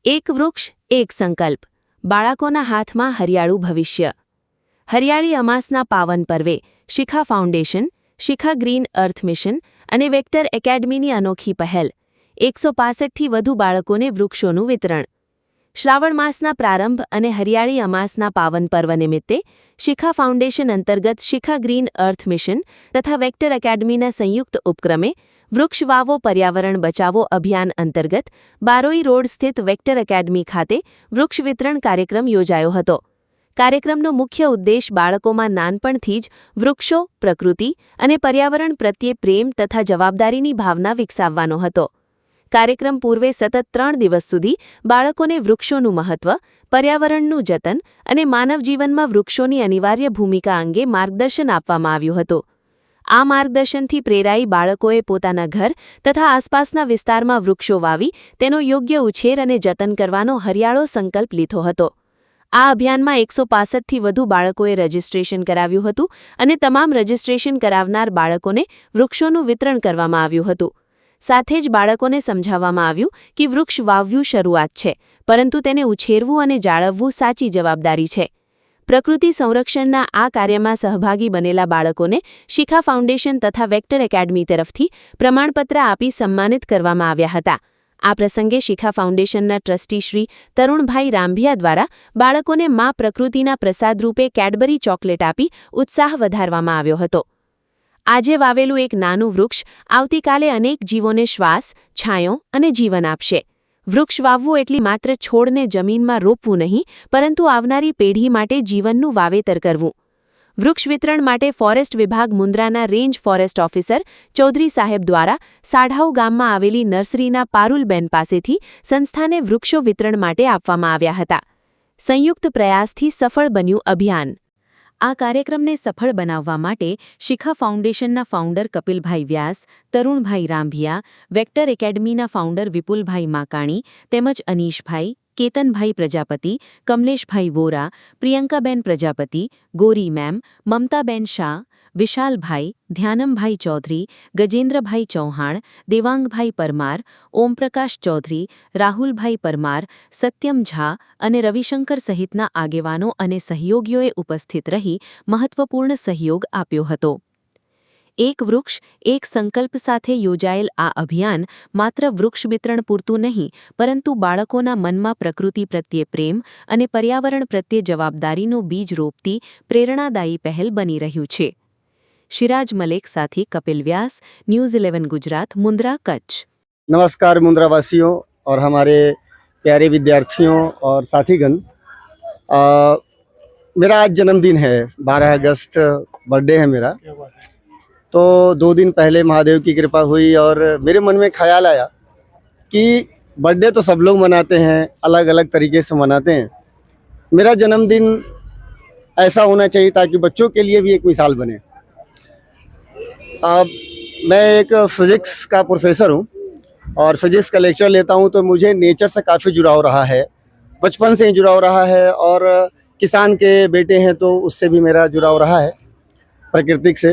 એક વૃક્ષ એક સંકલ્પ, બાળકોના હાથમાં હરિયાળું ભવિષ્ય. હરિયાળી અમાસના પાવન પર્વે શિખા ફાઉન્ડેશન, શિખા ગ્રીન અર્થ મિશન અને વેક્ટર એકેડમીની અનોખી પહેલ. 165થી વધુ બાળકોને વૃક્ષોનું વિતરણ. શ્રાવણ માસના પ્રારંભ અને હરિયાળી અમાસના પાવન પર્વ નિમિત્તે શિખા ફાઉન્ડેશન અંતર્ગત શિખા ગ્રીન અર્થ મિશન તથા વેક્ટર એકેડમીના સંયુક્ત ઉપક્રમે વૃક્ષ વાવો પર્યાવરણ બચાવો અભિયાન અંતર્ગત બારોઈ રોડ સ્થિત વેક્ટર એકેડમી ખાતે વૃક્ષ વિતરણ કાર્યક્રમ યોજાયો હતો. કાર્યક્રમનો મુખ્ય ઉદ્દેશ બાળકોમાં નાનપણથી જ વૃક્ષો, પ્રકૃતિ અને પર્યાવરણ પ્રત્યે પ્રેમ તથા જવાબદારીની ભાવના વિકસાવવાનો હતો. કાર્યક્રમ પૂર્વે સતત 3 દિવસ સુધી બાળકોને વૃક્ષોનું મહત્વ, પર્યાવરણનું જતન અને માનવ જીવનમાં વૃક્ષોની અનિવાર્ય ભૂમિકા અંગે માર્ગદર્શન આપવામાં આવ્યું હતું. આ માર્ગદર્શનથી પ્રેરાઈ બાળકોએ પોતાના ઘર તથા આસપાસના વિસ્તારમાં વૃક્ષો વાવી તેનો યોગ્ય ઉછેર અને જતન કરવાનો હરિયાળો સંકલ્પ લીધો હતો. આ અભિયાનમાં 165થી વધુ બાળકોએ રજીસ્ટ્રેશન કરાવ્યું હતું અને તમામ રજીસ્ટ્રેશન કરાવનાર બાળકોને વૃક્ષોનું વિતરણ કરવામાં આવ્યું હતું. સાથે જ બાળકોને સમજાવવામાં આવ્યું કે વૃક્ષ વાવવું શરૂઆત છે, પરંતુ તેને ઉછેરવું અને જાળવવું સાચી જવાબદારી છે. પ્રકૃતિ સંરક્ષણના આ કાર્યમાં સહભાગી બનેલા બાળકોને શિખા ફાઉન્ડેશન તથા વેક્ટર એકેડમી તરફથી પ્રમાણપત્ર આપી સન્માનિત કરવામાં આવ્યા હતા. આ પ્રસંગે શિખા ફાઉન્ડેશનના ટ્રસ્ટી શ્રી તરુણભાઈ રાંભિયા દ્વારા બાળકોને મા પ્રકૃતિના પ્રસાદરૂપે કેડબરી ચોકલેટ આપી ઉત્સાહ વધારવામાં આવ્યો હતો. આજે વાવેલું એક નાનું વૃક્ષ આવતીકાલે અનેક જીવોને શ્વાસ, છાંયો અને જીવન આપશે. વૃક્ષ વાવવું એટલે માત્ર છોડને જમીનમાં રોપવું નહીં, પરંતુ આવનારી પેઢી માટે જીવનનું વાવેતર કરવું. વૃક્ષ વિતરણ માટે ફોરેસ્ટ વિભાગ મુન્દ્રાના રેન્જ ફોરેસ્ટ ઓફિસર ચૌધરી સાહેબ દ્વારા સાઢાઉ ગામમાં આવેલી નર્સરીના પારુલબેન પાસેથી સંસ્થાને વૃક્ષો વિતરણ માટે આપવામાં આવ્યા હતા. સંયુક્ત પ્રયાસથી સફળ બન્યું અભિયાન. આ કાર્યક્રમને સફળ બનાવવા માટે શિખા ફાઉન્ડેશનના ફાઉન્ડર કપિલભાઈ વ્યાસ, તરુણભાઈ રાંભિયા, વેક્ટર એકેડમીના ફાઉન્ડર વિપુલભાઈ માકાણી તેમજ અનીશભાઈ, કેતનભાઈ પ્રજાપતિ, કમલેશભાઈ વોરા, પ્રિયંકાબેન પ્રજાપતિ, ગોરી મેમ, મમતાબેન શાહ, વિશાલભાઈ, ધ્યાનમભાઈ ચૌધરી, ગજેન્દ્રભાઈ ચૌહાણ, દેવાંગભાઈ પરમાર, ઓમપ્રકાશ ચૌધરી, રાહુલભાઈ પરમાર, સત્યમ ઝા અને રવિશંકર સહિતના આગેવાનો અને સહયોગીઓએ ઉપસ્થિત રહી મહત્વપૂર્ણ સહયોગ આપ્યો હતો. એક વૃક્ષ એક સંકલ્પ સાથે યોજાયેલ આ અભિયાન માત્ર વૃક્ષ વિતરણ પૂરતું નહીં, પરંતુ બાળકોના મનમાં પ્રકૃતિ પ્રત્યે પ્રેમ અને પર્યાવરણ પ્રત્યે જવાબદારીનો બીજ રોપતી પ્રેરણાદાયી પહેલ બની રહ્યું છે. शिराज मलिक साथी कपिल व्यास, न्यूज़ 11 गुजरात, मुंद्रा, कच्छ। नमस्कार मुंद्रा वासियों और हमारे प्यारे विद्यार्थियों और साथीगण। मेरा आज जन्मदिन है, 12 अगस्त बर्थडे है मेरा। तो 2 दिन पहले महादेव की कृपा हुई और मेरे मन में ख्याल आया कि बर्थडे तो सब लोग मनाते हैं, अलग अलग तरीके से मनाते हैं। मेरा जन्मदिन ऐसा होना चाहिए ताकि बच्चों के लिए भी एक मिसाल बने। मैं एक फ़िज़िक्स का प्रोफेसर हूँ और फिज़िक्स का लेक्चर लेता हूँ, तो मुझे नेचर से काफ़ी जुड़ाव रहा है, बचपन से ही जुड़ाव रहा है। और किसान के बेटे हैं तो उससे भी मेरा जुड़ाव रहा है प्राकृतिक से।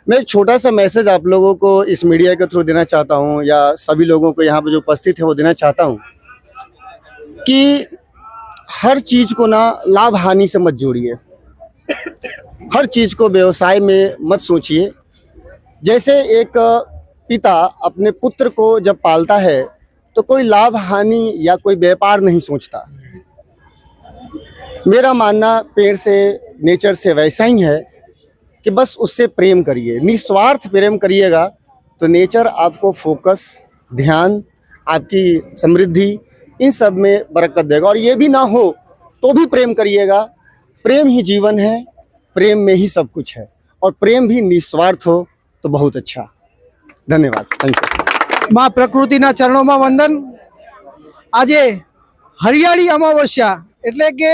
मैं एक छोटा सा मैसेज आप लोगों को इस मीडिया के थ्रू देना चाहता हूँ, या सभी लोगों को यहाँ पर जो उपस्थित है वो देना चाहता हूँ कि हर चीज़ को ना लाभ हानि से मत जोड़िए, हर चीज़ को व्यवसाय में मत सोचिए। जैसे एक पिता अपने पुत्र को जब पालता है तो कोई लाभ हानि या कोई व्यापार नहीं सोचता। मेरा मानना पेड़ से, नेचर से वैसा ही है कि बस उससे प्रेम करिए, निस्वार्थ प्रेम करिएगा तो नेचर आपको फोकस, ध्यान, आपकी समृद्धि इन सब में बरकत देगा। और ये भी ना हो तो भी प्रेम करिएगा। प्रेम ही जीवन है, प्रेम में ही सब कुछ है, और प्रेम भी निस्वार्थ हो तो बहुत अच्छा। धन्यवाद, थैंक यू। माँ प्रकृतिना चरणों में वंदन। आजे हरियाળી અમાવસ્યા એટલે કે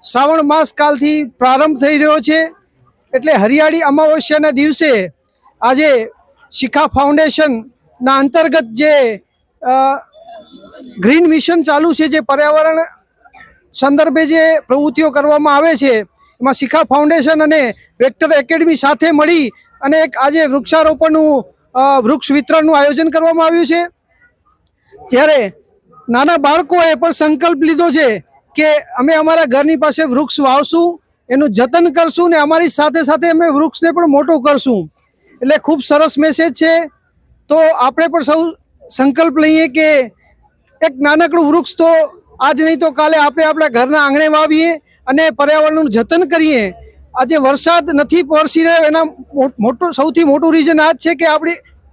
શ્રાવણ માસ કાલથી પ્રારંભ થઈ રહ્યો છે, એટલે હરિયાળી અમાવસ્યાના દિવસે આજે શિખા ફાઉન્ડેશનના અંતર્ગત જે ગ્રીન મિશન ચાલુ છે, જે પર્યાવરણ સંદર્ભે જે પ્રવૃત્તિઓ કરવામાં આવે છે, એમાં શિખા ફાઉન્ડેશન અને વેક્ટર એકેડમી સાથે મળી અને એક આજે વૃક્ષારોપણનું વૃક્ષ વિતરણનું આયોજન કરવામાં આવ્યું છે। જ્યારે નાના બાળકોએ પણ સંકલ્પ લીધો છે કે અમે અમારા ઘરની પાસે વૃક્ષ વાવશું, એનું જતન કરશું ને અમારી સાથે સાથે અમે વૃક્ષને પણ મોટો કરશું. એટલે ખૂબ સરસ મેસેજ છે. તો આપણે પણ સૌ સંકલ્પ લઈએ કે એક નાનકડું વૃક્ષ તો આજ નહીં તો કાલે આપણે આપણા ઘરના આંગણે વાવીએ અને પર્યાવરણનું જતન કરીએ. આજે વરસાદ નથી વરસી રહ્યો એના સૌથી મોટું રીઝન આ જ છે કે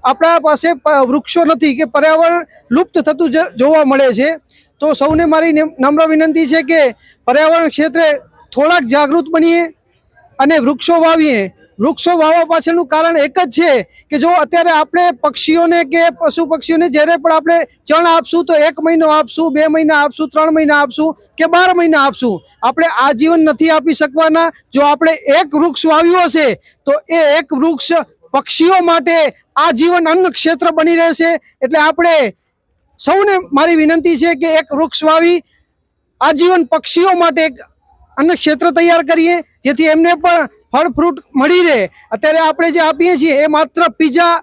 આપણા પાસે વૃક્ષો નથી, કે પર્યાવરણ લુપ્ત થતું જોવા મળે છે. તો સૌને મારી નમ્ર વિનંતી છે કે પર્યાવરણ ક્ષેત્રે થોડાક જાગૃત બનીએ અને વૃક્ષો વાવીએ. વૃક્ષો વાવવા પાછળનું કારણ એક જ છે કે જો અત્યારે આપણે પક્ષીઓને કે પશુ પક્ષીઓને જ્યારે પણ આપણે ચણ આપશું તો 1 મહિનો આપશું, 2 મહિના આપશું, 3 મહિના આપશું કે 12 મહિના આપશું. આપણે આજીવન નથી આપી શકવાના. જો આપણે એક વૃક્ષ વાવ્યું હશે તો એ એક વૃક્ષ પક્ષીઓ માટે આજીવન અન્ન ક્ષેત્ર બની રહેશે. એટલે આપણે સૌને મારી વિનંતી છે કે એક વૃક્ષ વાવી આજીવન પક્ષીઓ માટે એક અન્ન ક્ષેત્ર તૈયાર કરીએ, જેથી એમને પણ ફળ ફ્રૂટ મળી રહે. અત્યારે આપણે જે આપીએ છીએ એ માત્ર પિઝા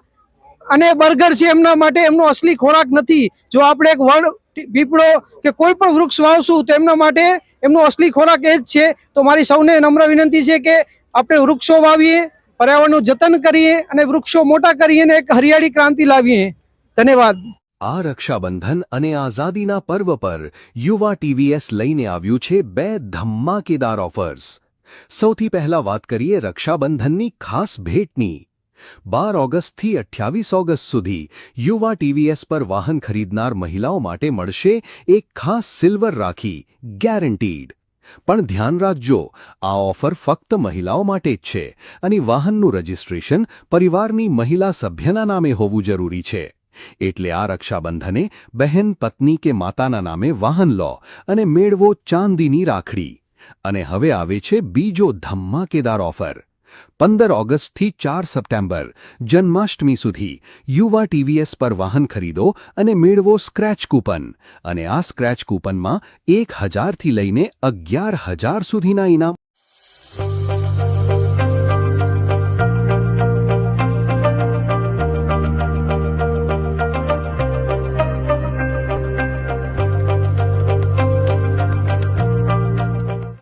અને બર્ગર છે, એમના માટે એમનો અસલી ખોરાક નથી. જો આપણે એક વડ, પીપળો કે કોઈ પણ વૃક્ષ વાવશું તો એમના માટે એમનો અસલી ખોરાક એ જ છે. તો મારી સૌને નમ્ર વિનંતી છે કે આપણે વૃક્ષો વાવીએ, પર્યાવરણનું જતન કરીએ અને વૃક્ષો મોટા કરીએ અને એક હરિયાળી ક્રાંતિ લાવીએ. ધન્યવાદ. આ રક્ષાબંધન અને આઝાદીના પર્વ પર યુવા ટીવીએસ લઈને આવ્યું છે 2 ધમાકેદાર ઓફર્સ. સૌથી પહેલા વાત કરીએ રક્ષાબંધનની ખાસ ભેટની. 12 ઓગસ્ટથી 28 ઓગસ્ટ સુધી યુવા ટીવીએસ પર વાહન ખરીદનાર મહિલાઓ માટે મળશે એક ખાસ સિલ્વર રાખી, ગેરંટીડ. પણ ધ્યાન રાખજો, આ ઓફર ફક્ત મહિલાઓ માટે જ છે અને વાહનનું રજિસ્ટ્રેશન પરિવારની મહિલા સભ્યના નામે હોવું જરૂરી છે. એટલે આ રક્ષાબંધને બહેન, પત્ની કે માતાના નામે વાહન લો અને મેળવો ચાંદીની રાખડી. અને હવે આવે છે બીજો ધમાકેદાર ઓફર. 15 ઓગસ્ટથી 4 સપ્ટેમ્બર જન્માષ્ટમી સુધી યુવા ટીવીએસ પર વાહન ખરીદો અને મેળવો સ્ક્રેચ કૂપન. અને આ સ્ક્રેચ કૂપનમાં 1000થી લઈને 11000 સુધીના ઇનામ